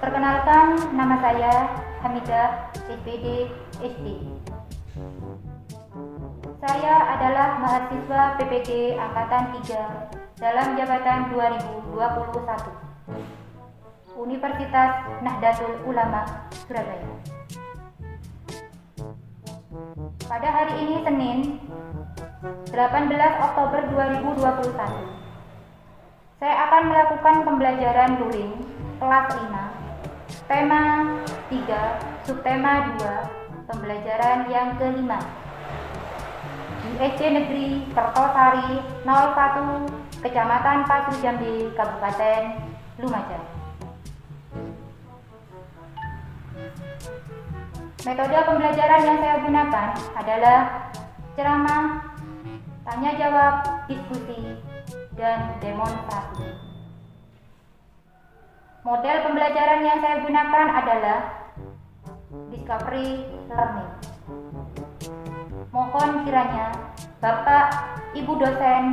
Perkenalkan, nama saya Hamidah, SPD, SD. Saya adalah mahasiswa PPG Angkatan 3 dalam jabatan 2021, Universitas Nahdlatul Ulama, Surabaya. Pada hari ini Senin, 18 Oktober 2021, saya akan melakukan pembelajaran luring kelas 5, tema 3, subtema 2, pembelajaran yang kelima di SD Negeri Kertosari 01, Kecamatan Pasu Jambi, Kabupaten Lumajang. Metode pembelajaran yang saya gunakan adalah ceramah, tanya jawab, diskusi, dan demonstrasi. Model pembelajaran yang saya gunakan adalah discovery learning. Mohon kiranya Bapak, Ibu dosen,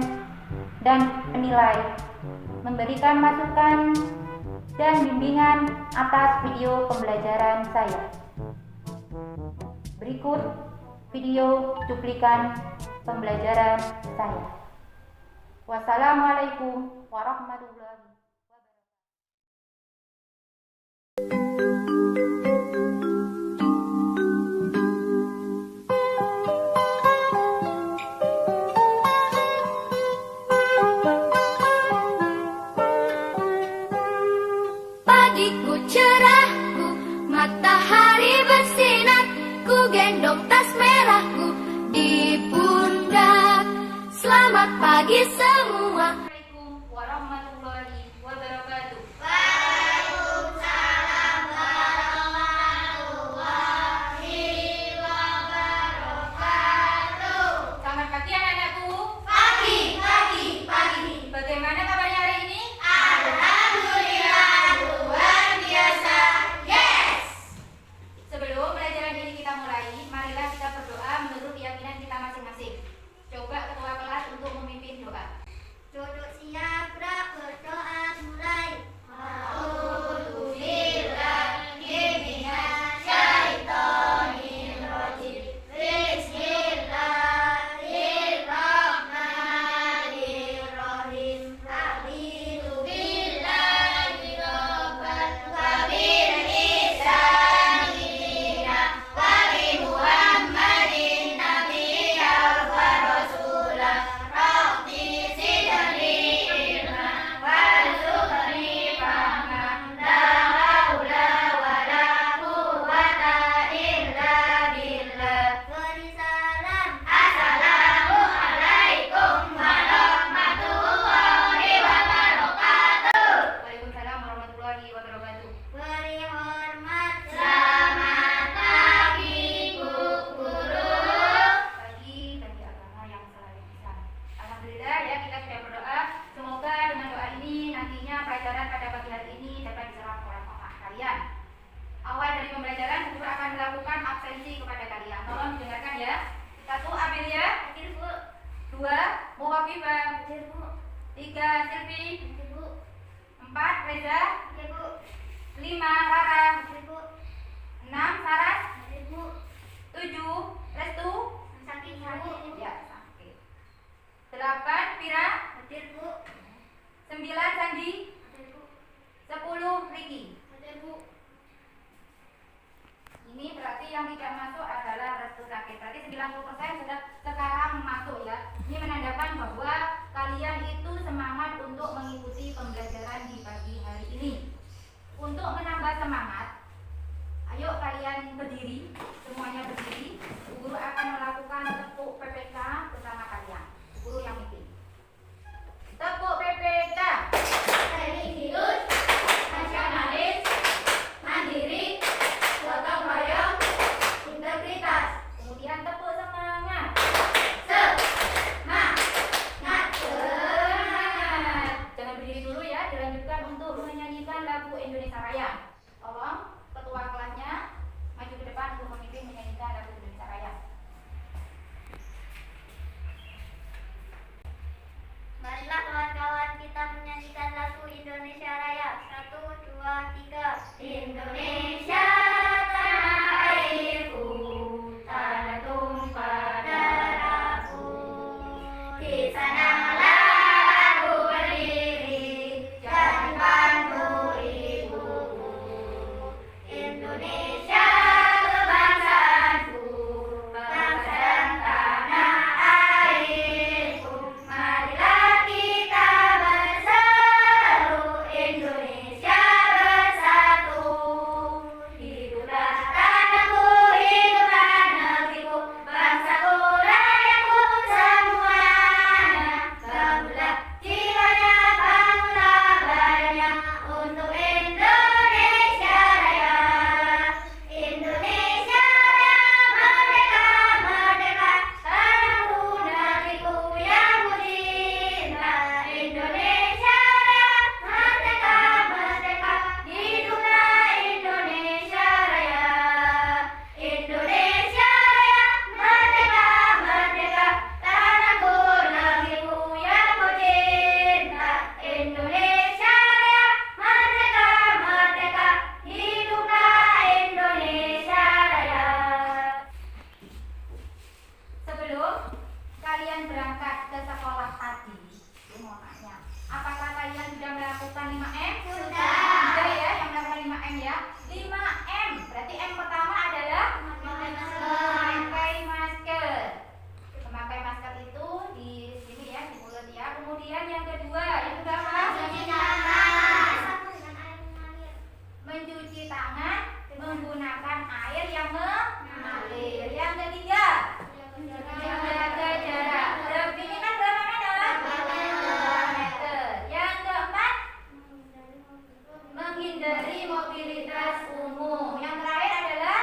dan penilai memberikan masukan dan bimbingan atas video pembelajaran saya. Berikut video cuplikan pembelajaran saya. Wassalamualaikum warahmatullahi wabarakatuh. Pagiku cerahku, matahari bersinar, ku gendong tas merahku di pundak. Selamat pagi semua. Assalamualaikum warahmatullahi wabarakatuh. Waalaikumsalam warahmatullahi wabarakatuh. Selamat pagi anak-anakku. Pagi. Bagaimana kabarnya hari ini? Alhamdulillah luar biasa. Yes. Sebelum pelajaran ini kita mulai, marilah kita berdoa menurut keyakinan kita masing-masing. Coba ketua kelas untuk memimpin doa. Duduk siap, gerak, berdoa mulai. A'udzubillahi minasyaitonirrajim. Bismillahirrahmanirrahim. A'udzu billahi rabbal wa bil lisanina wa bi Muhammadin nabiyyan wa rasulah. Rabbi zidni ilma warzuqni fahma. La haula wa la quwwata illa billah. Beri salam. Assalamualaikum warahmatullahi wabarakatuh. Waalaikumsalam warahmatullahi wabarakatuh. Beri hormat. Selamat pagi Bu Guru. Bagi agama yang selalu Islam. Alhamdulillah ya, kita sudah berdoa. Semoga dengan doa ini nantinya pelajaran pada pagi hari ini dapat diserap oleh otak kalian. Awal dari pembelajaran, guru akan melakukan absensi kepada kalian. Tolong didengarkan ya. 1. Amelia. Hadir Bu. 2. Muwafifah. Hadir Bu. 3. Silvi. Hadir Bu. 4. Reza. Hadir Bu. 5. Rara. Hadir Bu. 6. Saras. Hadir Bu. 7. Restu. Sakit Bu. Ya, sakit. 8. Pira. Hadir Bu. 9. Sandi. Hadir Bu. 10. Riki. Hadir Bu. Ini berarti yang tidak masuk adalah restu sakit. Berarti 90% sudah sekarang masuk ya. Ini menandakan bahwa kalian itu semangat untuk mengikuti pembelajaran di pagi hari ini. Untuk menambah semangat, ayo kalian berdiri, semuanya berdiri. Guru akan melakukan tepuk PPK bersama kalian. Guru yang pimpin. Tepuk PPK. Religius, nasionalis, mandiri, gotong royong, integritas. Kemudian tepuk semangat. Semangat. Semangat. Jangan berdiri dulu ya, dilanjutkan untuk menyanyikan lagu Indonesia Raya. Tolong ketua kelasnya maju ke depan untuk memimpin menyanyikan lagu Indonesia Raya. Marilah kawan-kawan kita menyanyikan lagu Indonesia Raya. 1, 2, 3. Indonesia tanah airku, tanah tumpah darahku. Di sanalah aku berdiri, jadikanku ibuku. Indonesia kebangsaanku, bangsa dan tanah airku. Marilah kita bersatu, Indonesia bersatu. Hiduplah tanahku, hiduplah negeriku, bangsaku, rakyatku semuanya. Bangunlah jiwanya, bangunlah badannya untuk Indonesia Raya. Indonesia Raya, merdeka, merdeka, tanahku, negeriku yang ku cinta. Indonesia Raya, merdeka, merdeka, hiduplah Indonesia Raya. Indonesia Raya, merdeka, merdeka, tanahku, negeriku yang ku cinta. Indonesia Raya, merdeka, merdeka, hiduplah Indonesia Raya. Sebelum kalian berangkat ke sekolah tadi, mau nanya, apakah kalian sudah melakukan 5M? Sudah. Sudah ya, yang melakukan 5M ya. 5M, berarti M pertama adalah memakai masker. Memakai masker itu di sini ya, di mulut ya. Kemudian yang kedua, yang kedua apa? Mencuci tangan menggunakan air yang mengalir. Yang ketiga, menjaga jarak. Ini kan berapa meter? 2 meter. Yang keempat, menghindari mobilitas umum. Yang terakhir adalah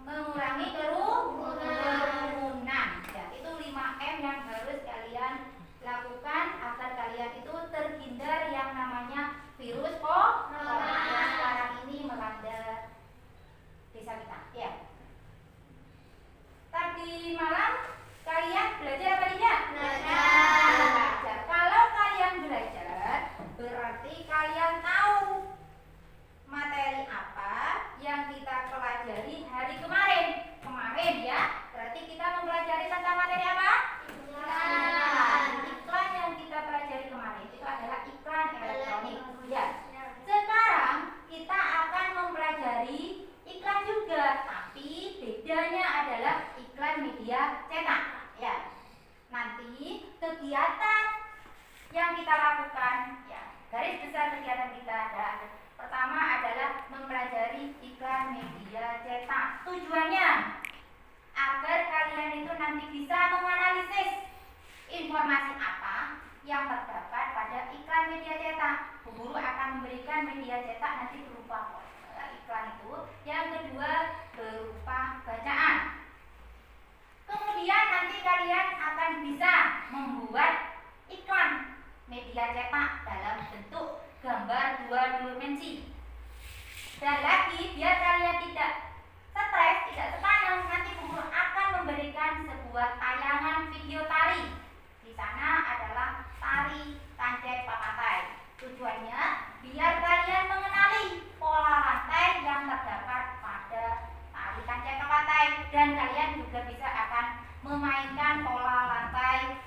mengurangi kerumunan. Ya, itu 5M yang harus kalian lakukan agar kalian itu terhindar yang namanya virus corona yang sekarang ini melanda desa kita. Ya. Tadi malam kalian belajar apa tidak? Belajar. Kalau kalian belajar, berarti kalian tahu materi apa yang kita pelajari hari kemarin. Kemarin ya, berarti kita mempelajari tentang materi apa? Iklan yang kita pelajari kemarin itu adalah iklan elektronik. Ya. Sekarang kita akan mempelajari iklan juga, tapi bedanya adalah iklan media cetak. Ya. Nanti kegiatan yang kita lakukan, ya, garis besar kegiatan kita adalah pertama adalah mempelajari iklan media cetak. Tujuannya agar kalian itu nanti bisa menganalisis informasi apa yang terdapat pada iklan media cetak. Bu Guru akan memberikan media cetak nanti berupa iklan itu. Yang kedua berupa bacaan. Kemudian nanti kalian akan bisa membuat iklan media cetak dalam bentuk gambar 2 dimensi. Dan lagi biar kalian tidak stres, tidak tertanam, nanti Bu Guru akan memberikan sebuah tayangan video tari. Di sana adalah tari Kancet Papatai. Tujuannya biar kalian mengenali pola lantai yang terdapat pada tari Kancet Papatai dan kalian juga bisa akan memainkan pola lantai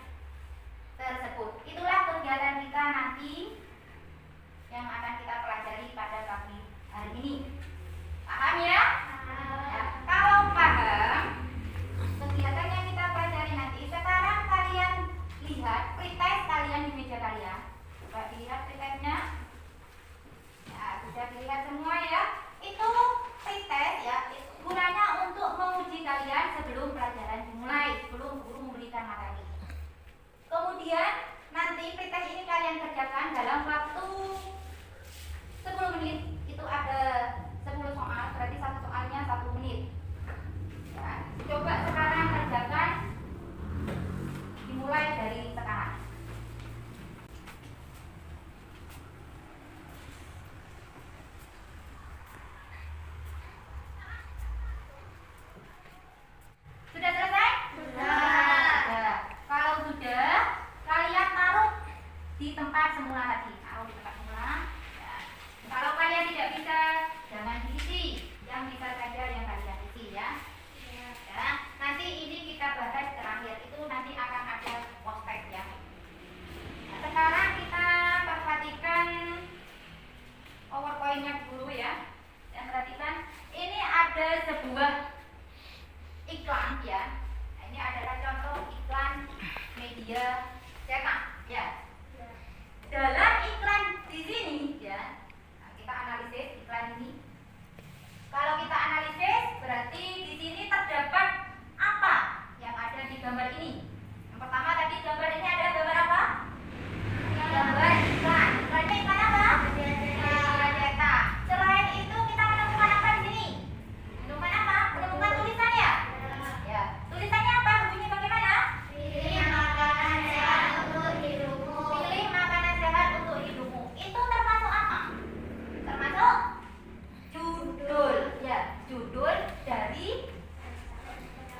tersebut. Itulah kegiatan kita nanti yang akan kita pelajari pada pagi hari ini. Paham ya? Ya, kalau paham kegiatan yang kita pelajari nanti, sekarang kalian lihat pretest kalian di meja kalian. Coba dilihat pretestnya. Ya, sudah dilihat semua ya. Itu pretest ya, gunanya untuk menguji kalian sebelum pelajaran dimulai, sebelum guru memberikan materi. Kemudian nanti pretest ini kalian kerjakan dalam waktu 10 menit. Itu ada 10 soal, berarti satu soalnya 1 menit. Ya, coba sekarang kerjakan, dimulai dari sekarang. Sudah selesai? Sudah. Kalau sudah, kalian taruh di tempat semula tadi. poinnya guru ya. Yang perhatikan, ini ada sebuah iklan ya. Nah, ini adalah contoh iklan media cetak ya. Dalam iklan di sini ya, nah, kita analisis iklan ini. Kalau kita analisis, berarti di sini terdapat apa yang ada di gambar ini? Yang pertama tadi gambar ini ada gambar apa? Gambar iklan. Iklannya iklan apa? Media cetak. Selain itu kita menemukan apa di sini? Menemukan apa? Menemukan tulisan ya? Ya. Tulisannya apa? Bunyinya bagaimana? Pilih makanan sehat untuk hidupmu. Pilih makanan sehat untuk hidupmu. Itu termasuk apa? Termasuk judul. Ya, judul dari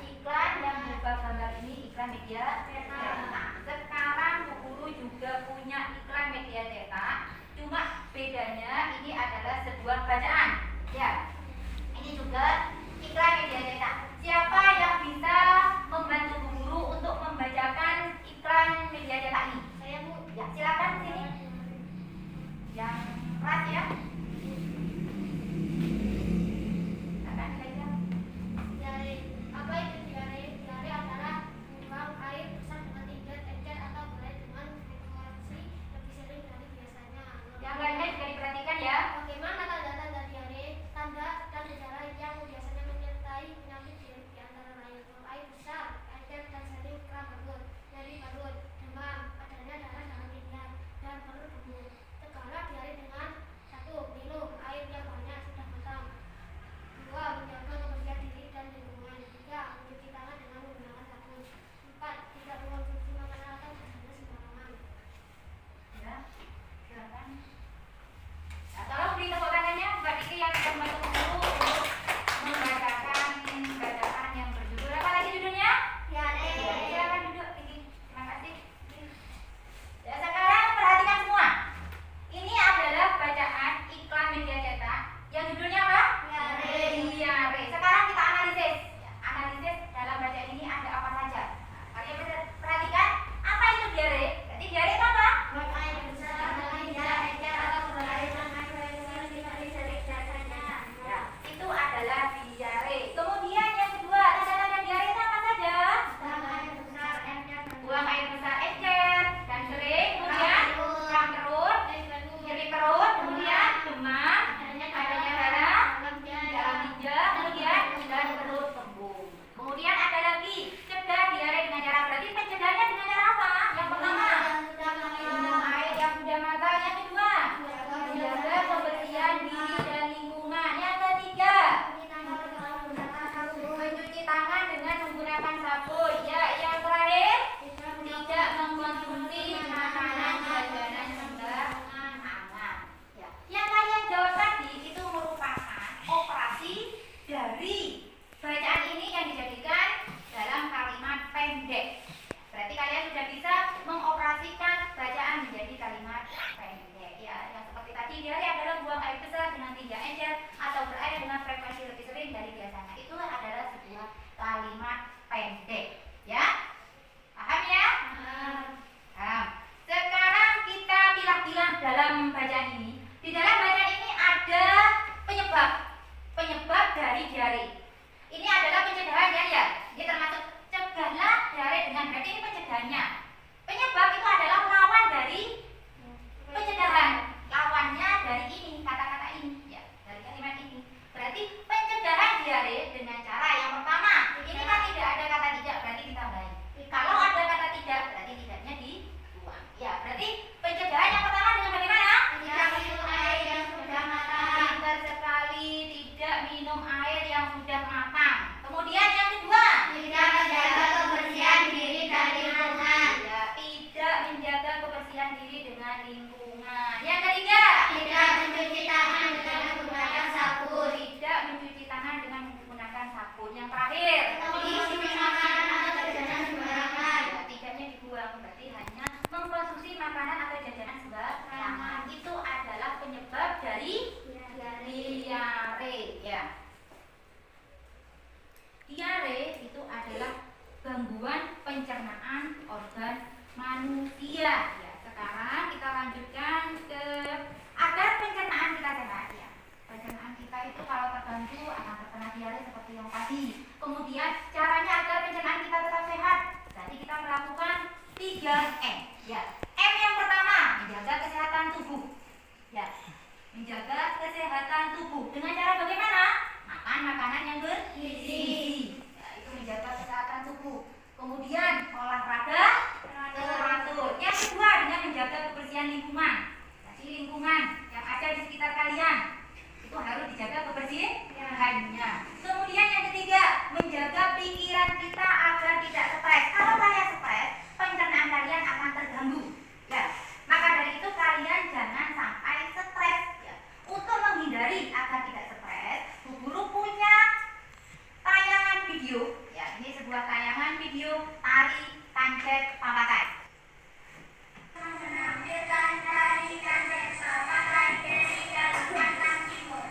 iklan yang berupa gambar ini, iklan media cetak. Sekarang Bu Guru juga punya iklan media cetak. Cuma bedanya ini adalah sebuah bacaan. Ya. Ini juga iklan media cetak. Siapa yang bisa membantu Bu Guru untuk membacakan iklan media cetak ini? Saya Bu. Ya, silakan sini. Yang keras ya. Silakan belajar. Diare. Apa itu diare? Diare adalah buang air besar dengan tidak encer atau berat dengan frekuensi lebih sering dari biasanya. Yang lainnya juga diperhatikan ya. Bagaimana tanda-tanda diare? Tanda dan gejala yang biasanya menyertai penyakit diare di antara lain buang air besar, encer dan sering kram balut, nyeri balut, demam, adanya darah dalam pinggang dan perut debu. Segala diare dengan 1. Minum air yang banyak sudah matang. 2. Menjaga kebersihan diri dan lingkungan. 3. Mencuci tangan dengan menggunakan sabun. 4. Tidak mengonsumsi makanan atau makanan sembarangan. Ya, silakan. Nah, tolong beri tepuk tangannya buat Diki yang sudah membantu guru untuk membacakan bacaan yang berjudul apa lagi judulnya? Diare. Ya, silakan duduk Diki. Terima kasih. Ya, sekarang perhatikan semua. Ini adalah bacaan iklan media cetak yang judulnya apa? Diare. Diare. Sekarang kita analisis. Ya, analisis dalam bacaan ini ada apa saja. Nah, kalian perhatikan apa itu diare? Jadi diare itu apa? Buang air besar dengan tidak encer atau berat dengan frekuensi lebih dari biasanya. Ya, itu adalah diare. Kemudian yang kedua, tanda-tanda diare itu apa saja? Buang air besar, encer, Buang air besar encer dan sering, kemudian kram perut, nyeri perut, kemudian demam, adanya darah terbantu, akan terkena diare seperti yang tadi. Kemudian caranya agar pencernaan kita tetap sehat. Jadi kita melakukan 3M. Ya. M yang pertama, menjaga kesehatan tubuh. Ya. Menjaga kesehatan tubuh dengan cara bagaimana? Makan makanan yang bergizi. Ya, itu menjaga kesehatan tubuh. Kemudian olahraga teratur. Yang kedua dengan menjaga kebersihan lingkungan. Jadi lingkungan yang ada di sekitar kalian itu harus dijaga kebersihannya. Kemudian yang ketiga menjaga pikiran kita agar tidak stres. Kalau kalian stres, pencernaan kalian akan terganggu. Ya, maka dari itu kalian jangan sampai stres. Ya. Untuk menghindari agar tidak stres, Bu Guru punya tayangan video. Ya, ini sebuah tayangan video tari kancet papakai. Menampilkan tari kancet papakai dari Kalimantan Timur.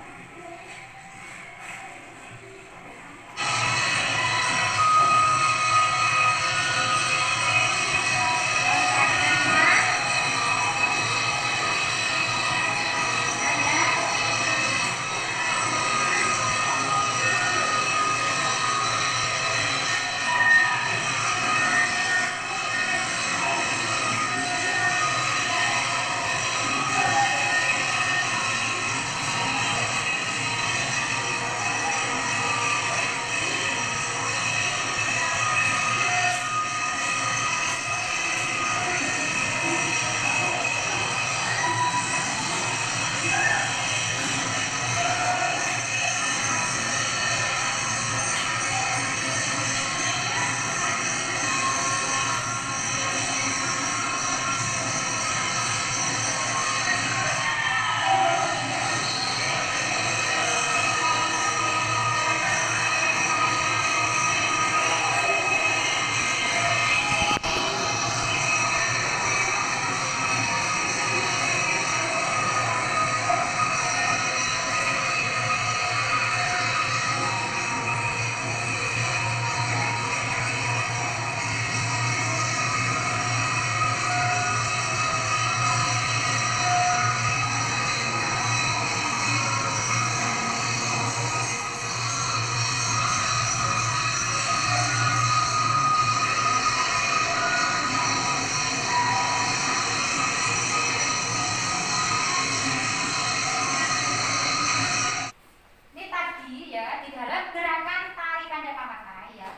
Ini tadi ya di dalam gerakan tari kancet papakai ya.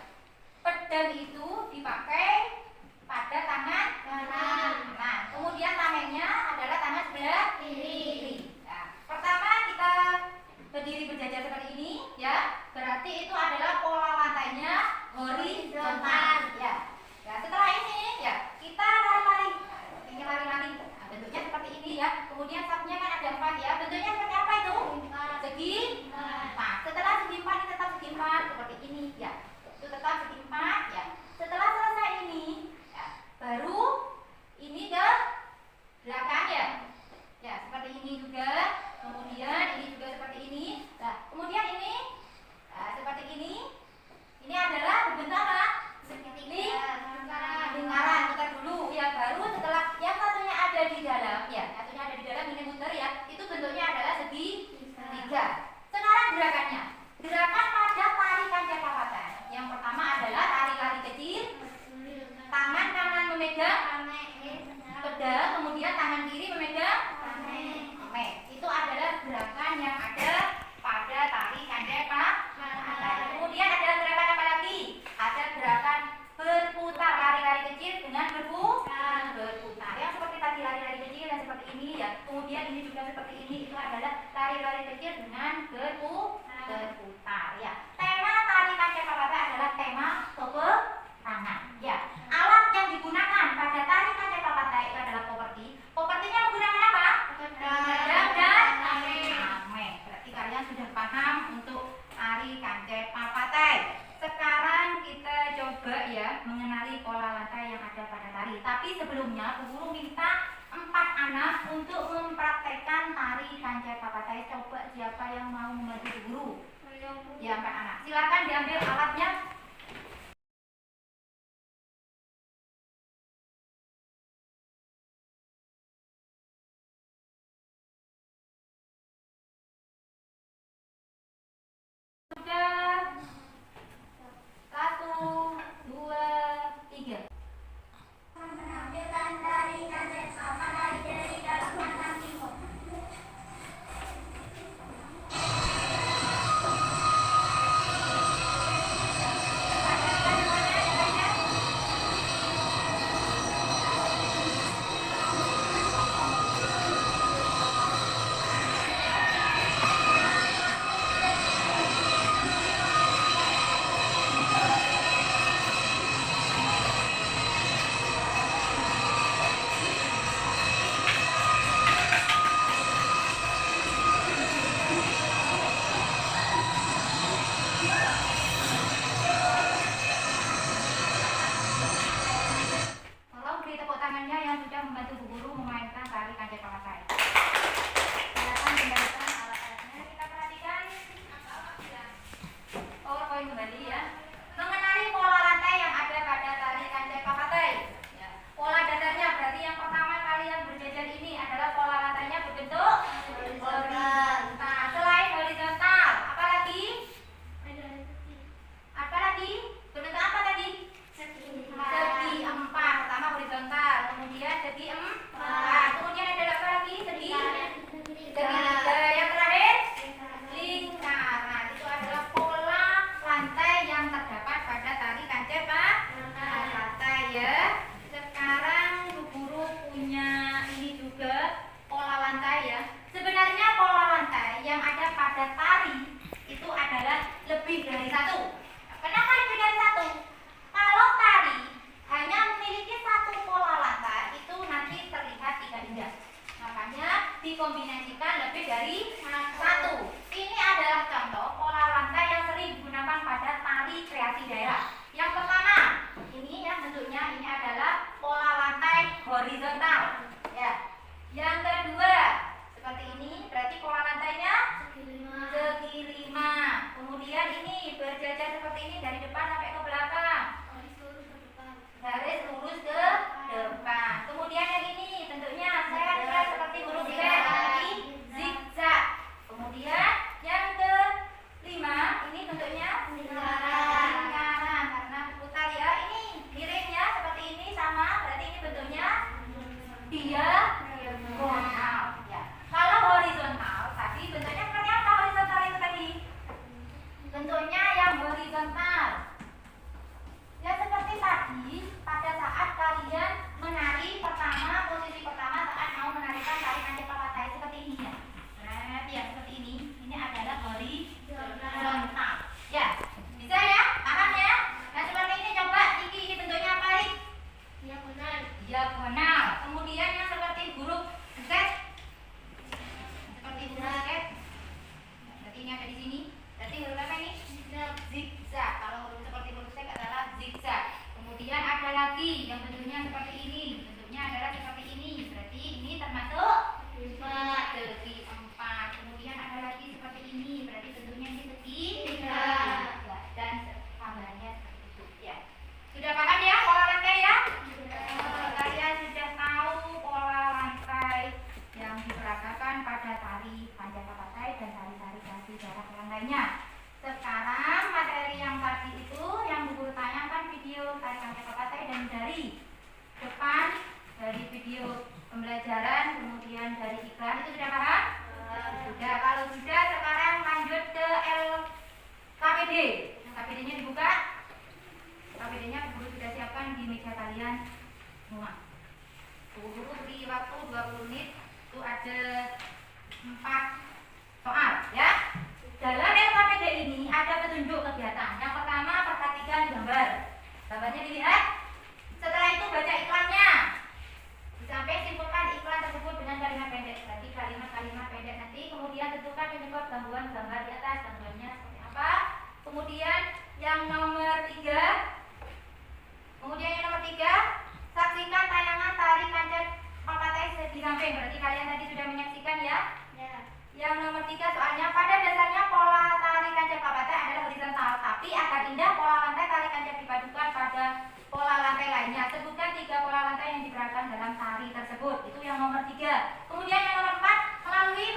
Pedang itu dipakai pada tangan kanan. Nah, kemudian tamennya adalah tangan sebelah kiri. Nah, pertama kita berdiri berjajar seperti ini ya. Berarti itu adalah pola lantainya horizontal ya. Ya, setelah ini ya kita lari-lari. Ini lari-lari. Nah, bentuknya seperti ini ya. Kemudian sapnya kan ada 4 ya. Bentuknya seperti apa itu? Segi. Nah, setelah segi 4 ini tetap segi 4 seperti ini ya. Itu tetap segi 4 ya. Setelah selesai ini ya, baru ini ke belakang ya. Ya, seperti ini juga. Kemudian ini juga seperti ini. Nah, kemudian ini seperti ini. Ini adalah bentuk apa? Lingkaran. Putar dulu ya. Baru setelah yang satunya ada di dalam ya, satunya ada di dalam ini muter ya. Itu bentuknya adalah segi 3. Sekarang gerakannya. Gerakan pada tari kancet papakai. Yang pertama adalah tari-lari kecil. Tangan kanan memegang pedang, kemudian tangan kiri memegang tameng. Itu adalah gerakan yang ada pada tari kancet papakai. Kemudian ada gerakan apa lagi? Ada gerakan berputar, lari-lari kecil dengan berputar. Yang seperti tadi lari-lari kecil dan seperti ini ya. Kemudian ini juga seperti ini. Itu adalah lari-lari kecil dengan berputar ya. Tema tari kancet papakai adalah tema peperangan ya. Alat yang digunakan pada tari kancet papakai itu adalah properti. Propertinya menggunakan apa? Pedang dan tameng. Berarti kalian sudah paham untuk tari kancet papakai. Sekarang kita coba ya mengenali pola lantai yang ada pada tari. Tapi sebelumnya Bu Guru minta 4 anak untuk mempraktekkan tari kancet papakai. Coba siapa yang mau membantu Bu Guru? Ya, 4 anak. Silakan diambil alatnya. yang ada pada tari itu adalah lebih dari satu. Kenapa lebih dari satu? Kalau tari hanya memiliki satu pola lantai, itu nanti terlihat tidak indah. Makanya dikombinasikan lebih dari satu. Ini adalah contoh pola lantai yang sering digunakan pada tari kreasi daerah. Yang pertama, ini yang bentuknya ini adalah pola lantai horizontal. Ya. Yang kedua, seperti ini, berarti pola lantainya segi lima. Kemudian ini berjajar seperti ini dari depan sampai ke belakang. Garis lurus ke depan. Kemudian yang ini bentuknya saya seperti huruf Z, tapi zigzag. Kemudian yang kelima, ini bentuknya lingkaran karena putar ya. Ini miringnya seperti ini sama, berarti ini bentuknya diagonal. Ya. Kalau horizontal tadi bentuknya seperti apa? Horizontal itu tadi bentuknya yang horizontal. Ya seperti tadi pada saat kalian menari pertama, posisi pertama saat mau menarikan tari kancing papatai seperti ini ya. Nah, ya seperti ini. Ini adalah horizontal. Ya, bisa ya? Paham ya? Nah seperti ini coba Iki, ini bentuknya apa Rik? Diagonal. Kemudian yang seperti huruf Z, seperti huruf Z. Berarti ini ada di sini. Berarti huruf apa ini? Zigzag. Kalau huruf seperti huruf Z adalah zigzag. Kemudian ada lagi yang bentuknya seperti ini. Bentuknya adalah seperti ini. Berarti ini termasuk segi 4. Kemudian ada lagi seperti ini. Berarti bentuknya ini segi 3. Ya, dan tambahannya seperti itu. Ya. Sudah paham ya pola lantai ya? Kalian sudah tahu pola lantai yang diperagakan pada tari panjang papatai dan tari-tari kreasi daerah yang lainnya. Sekarang materi yang tadi itu yang guru tayangkan video tari panjang papatai dan dari depan dari video pembelajaran kemudian dari iklan itu sudah paham? Sudah. Kalau sudah sekarang lanjut ke LKPD. KPD-nya dibuka. KPD-nya guru sudah siapkan di meja kalian semua. Guru beri waktu 20 menit. Itu ada 4 soal ya. Dalam LKPD ini ada petunjuk kegiatan. Yang pertama, perhatikan gambar. Gambarnya dilihat. Setelah itu baca iklannya. Sampai simpulkan iklan tersebut dengan kalimat pendek. Berarti kalimat-kalimat pendek nanti. Kemudian tentukan penyebab gangguan gambar di atas. Gangguannya seperti apa. Kemudian yang nomor 3. Saksikan tayangan tari kancing papatai di samping. Berarti kalian tadi sudah menyaksikan ya. Yang nomor 3 soalnya pada dasarnya pola tari kancing papatai adalah horizontal, tapi agar indah pola lantai tari kancing dipadukan pada pola lantai lainnya. Sebutkan 3 pola lantai yang digerakkan dalam tari tersebut. Itu yang nomor 3. Kemudian yang nomor 4, melalui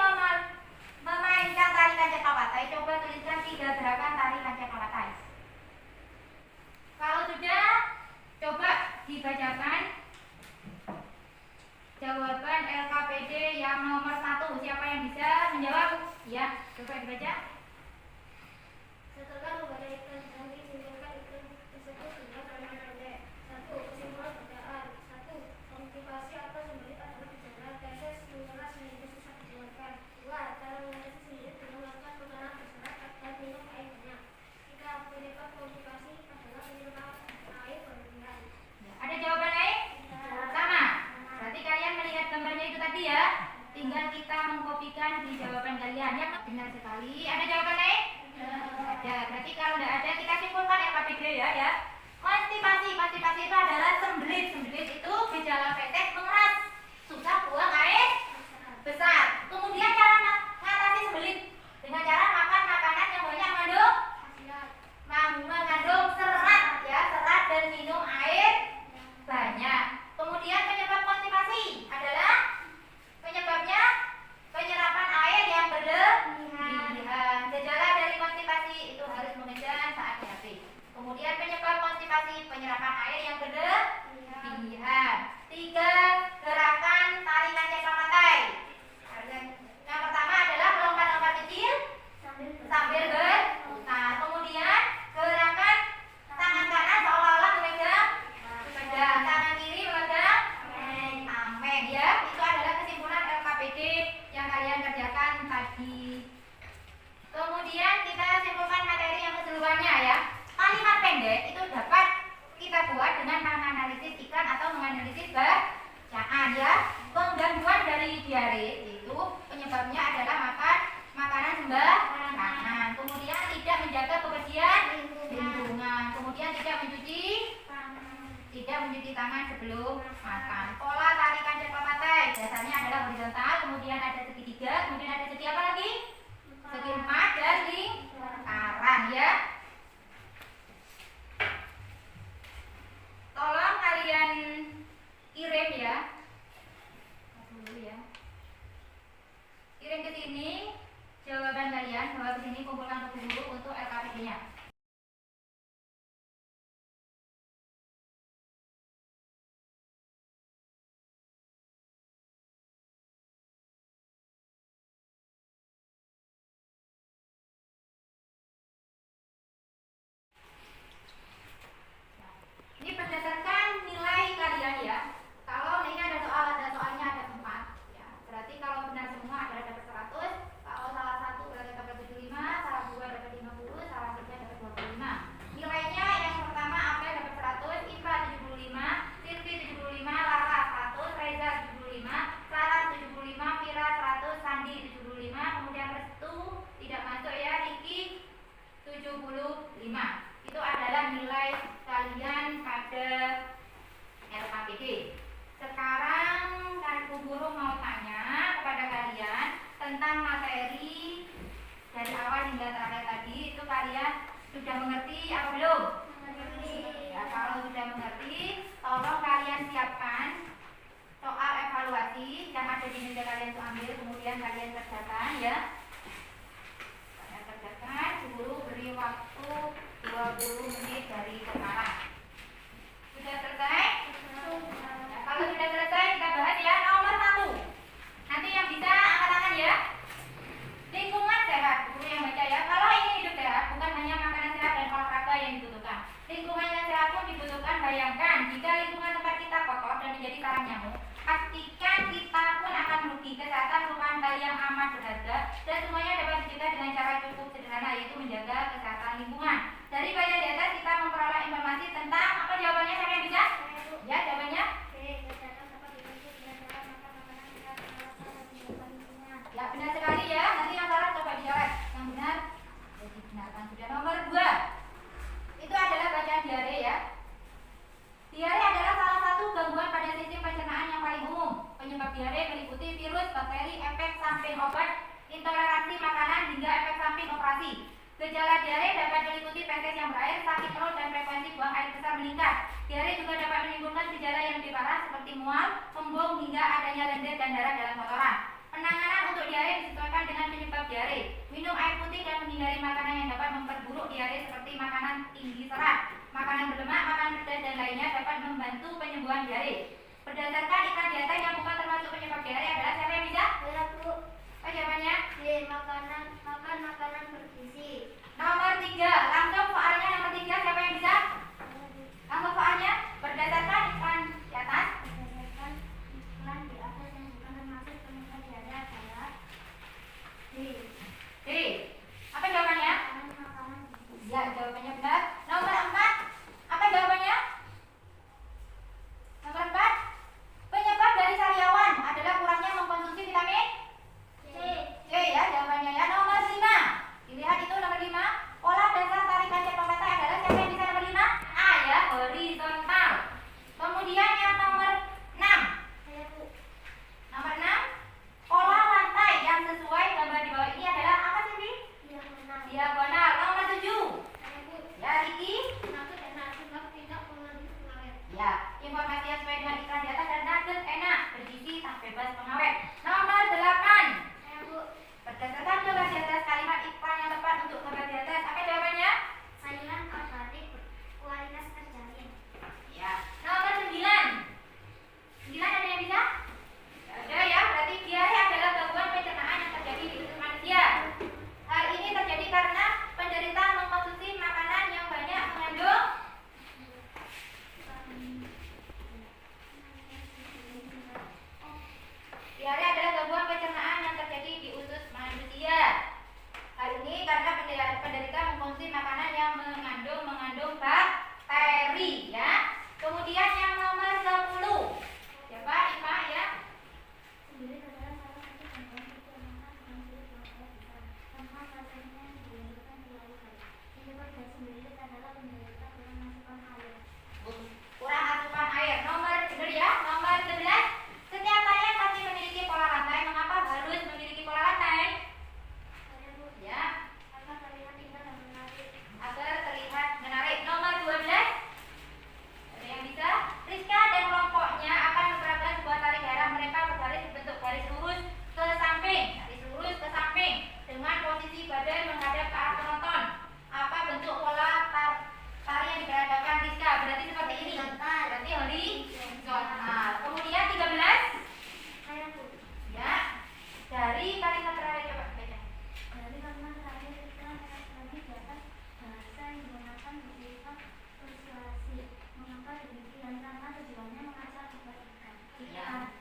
memainkan tari kancing papatai, coba tuliskan 3 gerakan tari kancing papatai. Kalau sudah, coba dibacakan jawaban LKPD yang nomor 1. Siapa yang bisa menjawab? Ya, coba dibaca. Setelah membaca iklan tadi, simpulkan iklan tersebut dengan kalimat pendek. 1. Kesimpulan bacaan. 1. Motivasi atau sumber adalah bicara, tesis, menjelas, sehingga susah dijelaskan. 2. Cara mengatasi sendiri dengan melakukan pegangan berserat dan minum air banyak. 3. Penyebab motivasi adalah penyiraman air berlebihan. Ada jawaban lain? Sama. Berarti kalian melihat gambarnya itu tadi ya. Tinggal kita mengkopikan di jawaban kalian. Ya, benar sekali. Ada jawaban lain? Ada. Berarti kalau tidak ada kita simpulkan LKPD ya. Konstipasi itu adalah sembelit. Sembelit itu gejala petek mengeras, susah buang air besar. Kemudian cara mengatasi sembelit dengan cara makan makanan yang banyak mengandung serat ya, serat dan minum air banyak. Kemudian penyebab konstipasi adalah penyebabnya penyerapan air yang berlebihan. Gejala dari konstipasi itu harus mengejar saat diare. Kemudian penyebab konstipasi penyerapan air yang berlebihan. 3. Gerakan tari kancing papatai. Yang pertama adalah melompat-lompat kecil sambil berputar. Kemudian gerakan tangan kanan seolah-olah memegang pedang, tangan kiri memegang tameng ya. Itu adalah kesimpulan LKPD yang kalian kerjakan tadi tangan sebelum makan. Pola tarikan cepat patai biasanya adalah horizontal, kemudian ada segitiga, kemudian ada segi apa lagi? Segi 4 dan lingkaran ya. Tolong kalian kirim ya. Dulu ya. Kirim ke sini jawaban kalian, bawa ke sini kumpulkan ke guru untuk LKPD-nya. Ini berdasarkan nilai kalian ya. Kalau ini ada soalnya ada 4 ya. Berarti kalau benar semua adalah dapat 100. Kalau salah satu berarti dapat 75, salah 2 dapat 50, salah 3 dapat 25. Nilainya yang pertama Apel dapat 100, Iva 75, Sylvie 75, Lara 100, Reza 75, Sarah 75, Vira 100, Sandi 75, kemudian Restu tidak masuk ya, Riki 75. Itu adalah nilai kalian pada LKPD. Sekarang Bu Guru mau tanya kepada kalian tentang materi dari awal hingga terakhir tadi. Itu kalian sudah mengerti apa belum? Mengerti. Ya, kalau sudah mengerti, tolong kalian siapkan soal evaluasi yang ada di meja kalian untuk ambil, kemudian kalian kerjakan ya. Kalian kerjakan, Bu Guru beri waktu 20 menit dari sekarang. Sudah selesai? Nah, kalau sudah selesai kita bahas ya nomor 1. Nanti yang bisa angkat-angkat ya. Lingkungan sehat, guru yang baca ya. Kalau ingin hidup sehat, bukan hanya makanan sehat dan olahraga yang dibutuhkan. Lingkungan yang sehat pun dibutuhkan. Bayangkan jika lingkungan tempat kita kotor dan menjadi sarang nyamuk, pastikan kita pun akan merugi. Kesehatan merupakan hal yang amat berharga dan semuanya dapat dicegah dengan cara cukup sederhana, yaitu menjaga kesehatan lingkungan. Dari bagian di atas kita memperoleh informasi tentang apa jawabannya, siapa yang bisa? Ya, jawabannya? Ya, benar sekali ya. Nanti yang salah coba dicoret. Yang benar dibenarkan sudah. Nomor 2. Itu adalah bacaan diare ya. Diare adalah salah satu gangguan pada sistem pencernaan yang paling umum. Penyebab diare meliputi virus, bakteri, efek samping obat, intoleransi makanan hingga efek samping operasi. Gejala diare dapat meliputi feses yang berair, sakit perut, dan frekuensi buang air besar meningkat. Diare juga dapat menimbulkan gejala yang lebih parah seperti mual, kembung, hingga adanya lendir dan darah dalam kotoran. Penanganan untuk diare disesuaikan dengan penyebab diare. Minum air putih dan menghindari makanan yang dapat memperburuk diare seperti makanan tinggi serat, makanan berlemak, makanan pedas, dan lainnya dapat membantu penyembuhan diare. Berdasarkan iklan di atas yang bukan termasuk penyebab diare adalah siapa yang bisa? Apa jawabannya? Makan makanan bergizi. Nomor 3. Langsung soalnya nomor 3, siapa yang bisa? Langsung soalnya berdasarkan iklan di atas. Berdasarkan iklan di atas yang bukan termasuk penyebab diare adalah D. Apa jawabannya? Makanan bergizi. Ya, jawabannya benar. Nomor 4. Apa jawabannya? Nomor 4. Penyebab dari sariawan adalah kurangnya mengkonsumsi vitamin C ya, jawabannya ya. Nomor 5. Dilihat itu nomor 5. Pola dasar tarikan cepat patai adalah siapa yang bisa nomor 5? A ya, horizontal. Kemudian yang nomor 6. Nomor 6. Pola lantai yang sesuai gambar di bawah ini adalah apa sih, Bi? Diagonal. Nomor 7. Ya, Riki. Ya, informasi yang sesuai dengan iklan di atas dan nugget enak, bergizi, tak bebas pengawet. Nomor 8. Berdasarkan gambar di atas, kalimat iklan yang tepat untuk gambar di atas, apa jawabannya? Sayuran organik berkualitas terjamin. Ya. Nomor 9. 9 ada yang bisa? Ada ya, berarti diare adalah gangguan pencernaan yang terjadi di tubuh manusia. Hal ini terjadi karena penderita mengkonsumsi makanan yang banyak mengandung diare adalah gangguan pencernaan yang terjadi di usus manusia. Hal ini karena penderita mengkonsumsi makanan yang mengandung bakteri ya. Kemudian yang nomor 10. Siapa? Ipa ya. Sendiri adalah salah satu gangguan pencernaan dengan sulit bakteri besar. Tanpa bakterinya dihasilkan melalui air. Penyebab dari sendiri adalah penderita kurang asupan air. Kurang asupan air. Nomor akan memberikan persuasi. Mengapa demikian? Karena tujuannya mengajak kebaikan. Ya.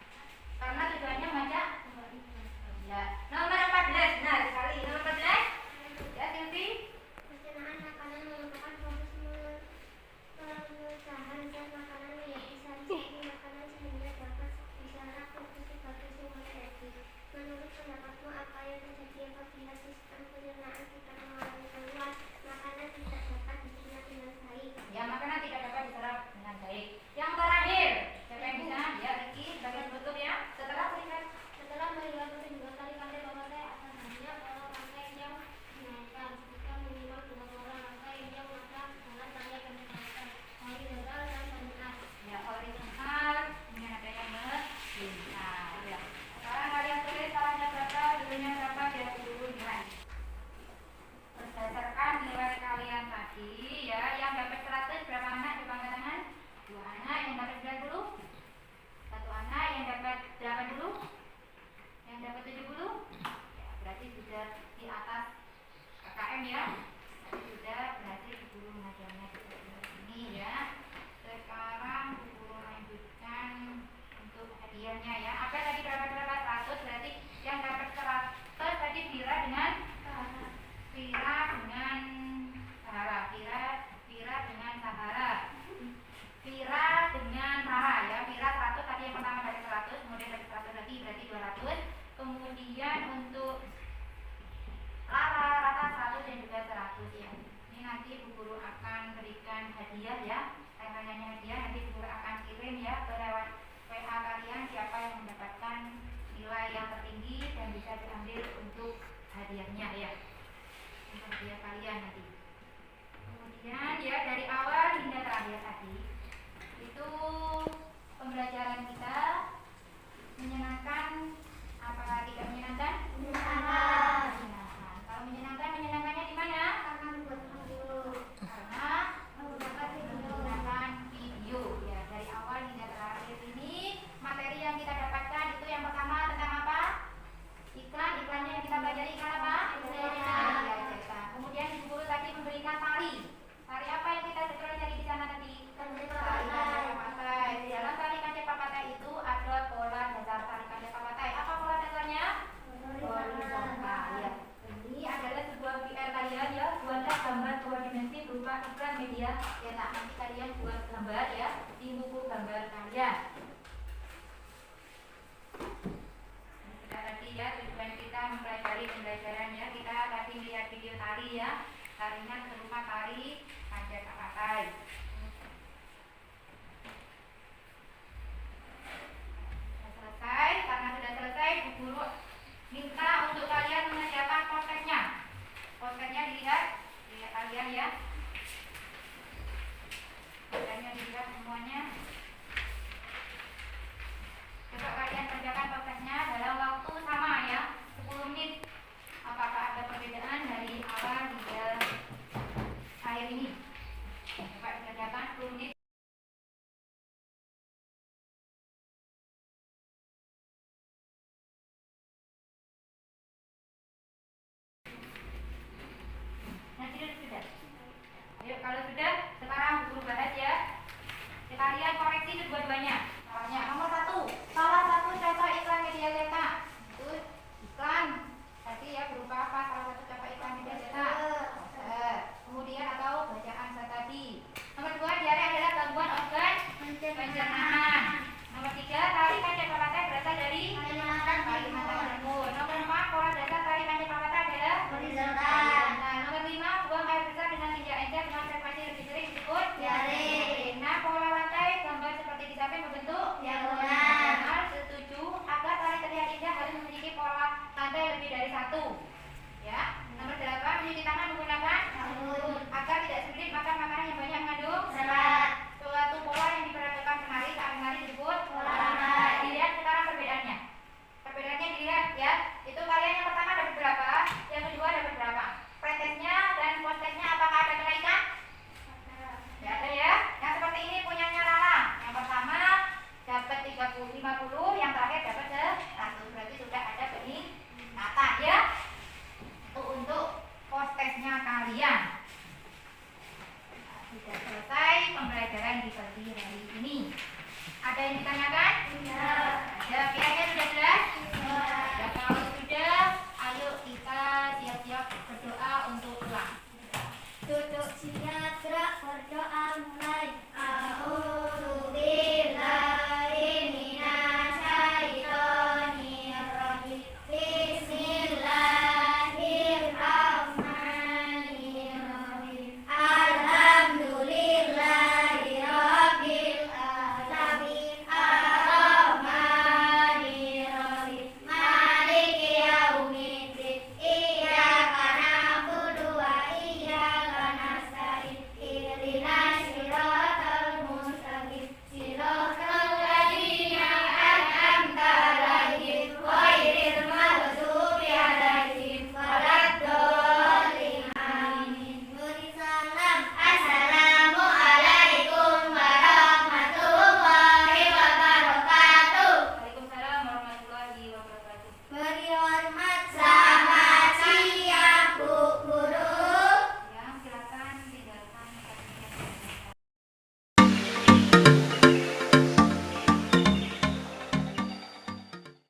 Karena tujuannya mengajak Kebaikan. ya. Nomor 14. Nah, sekali. Nomor 14. Ya, Silvi. Perencanaan makanan merupakan proses pengusahaan zat makanan menjadi sari-sari makanan sehingga dapat diserap untuk sebagai sumber energi. Menurut pendapatmu, apa yang terjadi apabila sistem pencernaan kita mengalami keluhan? Makanan tidak dapat dicerna dengan baik. Ya, makanan tidak dapat diserap dengan baik. Yang terakhir, siapa yang bisa? Ya, Riki, sebagai penutup ya. Setelah melihat Setelah melihat pertunjukan tari pandai Bapak akan banyak orang rangkai yang dinaikkan. Jika minimal 2 orang rangkai yang maka dengan tanda pendekatan horizontal dan vertikal. ya horizontal, kemudian ada yang vertikal. Ya. Sekarang kalian tulis salahnya berapa, dulunya berapa, biar dulu nilai. Berdasarkan nilai kalian tadi, ya, yang dapat 100 berapa anak di bangga tangan? 2 anak. Yang dapat 90? 1 anak. Yang dapat 80? Yang dapat 70? Ya, berarti sudah di atas KKM ya. Berarti sudah berhasil guru mengajarnya seperti ini ya. Sekarang guru lanjutkan untuk hadiahnya ya. Apa tadi berapa 100? Berarti yang dapat 100 tadi Vira dengan Vira dengan Sahara. Vira dengan Sahara. Vira dengan Raha ya. Vira 100 tadi yang pertama dari 100, kemudian dari 100 lagi berarti 200. Kemudian untuk rata 100 dan juga 100 ya. Ini nanti Bu Guru akan berikan hadiah ya. Temanya hadiah nanti Bu Guru akan kirim ya ke lewat WA kalian siapa yang mendapatkan nilai yang tertinggi dan bisa diambil untuk hadiahnya ya. Untuk hadiah kalian nanti. Kemudian ya dari awal hingga terakhir tadi itu pembelajaran kita menyenangkan apa tidak menyenangkan? Menyenangkan. Menyenangkan. Kalau menyenangkannya di mana? Karena membuat video. Karena menggunakan video ya. Dari awal hingga terakhir ini materi yang kita dapatkan itu yang pertama tentang apa? Iklannya yang kita pelajari iklan apa? Cetak. Ya, cetak. Kemudian Ibu Guru tadi memberikan tari. Tari apa yang kita pelajari di sana tadi? Kancil Tari papatai. kancil papatai. Di dalam tari kancil papatai itu ada pola dasar tari kancil papatai. Apa pola dasarnya? Horizontal ya. Ini adalah sebuah PR kalian ya. Buatlah gambar 2 dimensi berupa iklan media cetak. Nanti kalian buat gambar ya di buku gambar kalian. Kita tadi ya tujuan kita mempelajari pembelajarannya. Kita tadi lihat video tari ya. Tarinya berupa tari kancil papatai. Selesai, karena sudah selesai Bu Guru minta untuk kalian mengerjakan posternya. Posternya dilihat kalian ya. Posternya dilihat semuanya. Coba kalian kerjakan posternya dalam waktu sama ya, 10 menit. Apakah ada perbedaan dari awal hingga akhir ini? yang ditanyakan? Ada PR-nya sudah jelas? Ya, kalau sudah, ayo kita siap-siap berdoa untuk pulang. Duduk sini.